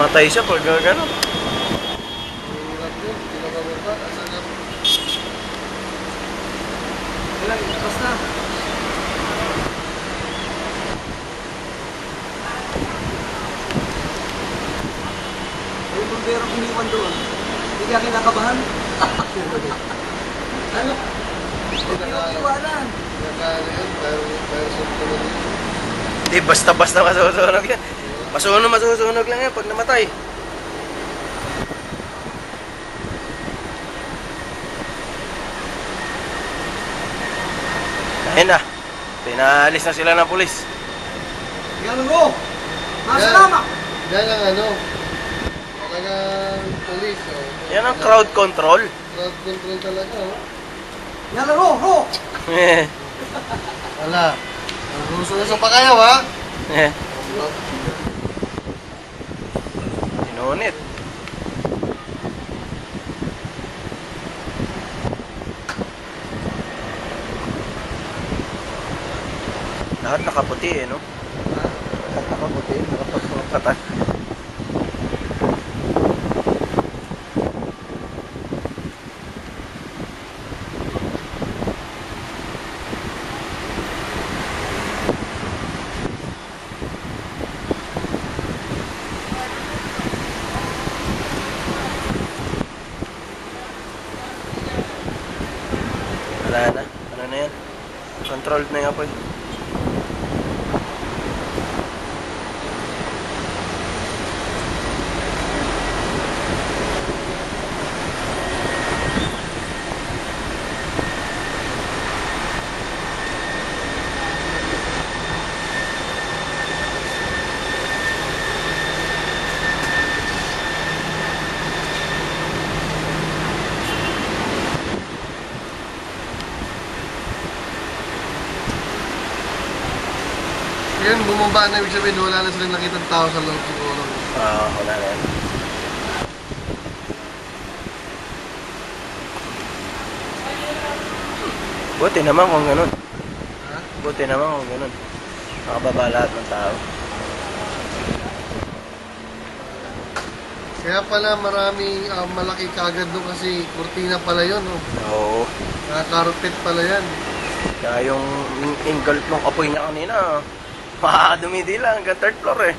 Matay siya pag gano'n. Hirap yun, hindi na mababa. Asa na? Ilang, basta. Yung bumbero iniwan doon. Hindi ka kinakabahan. Ano? Hindi ko iwanan. Nakaano yun, pero suntunan yun. Hindi, basta-basta masusunog yan. Masusunog lang yan pag namatay. Ayun na. Pinaalis na sila ng pulis. Yan mo! Masalama! Yan ang ano, talagang police, oh. Yan ang crowd control. Crowd control talaga, oh. Yan ro! Wala. Ruso-ruso pa kayo, ha? Sinunit. Lahat nakaputi eh, no? Lahat nakaputi, nakapagpapatan. Wala na. Ano na yan? Controlled na yung apoy. Yan, bumaba na, ibig sabihin, wala na silang nakitang tao sa loob siguro. Wala na yan. Buti naman kung ganun. Ha? Buti naman kung ganun. Nakababa lahat ng tao. Kaya pala maraming malaki kagad doon kasi kurtina pala yun, oh. Oo. Nakakarpet pala yan. Kaya yung engulf ng apoy niya kanina, makakadumidi lang hanggang third floor eh.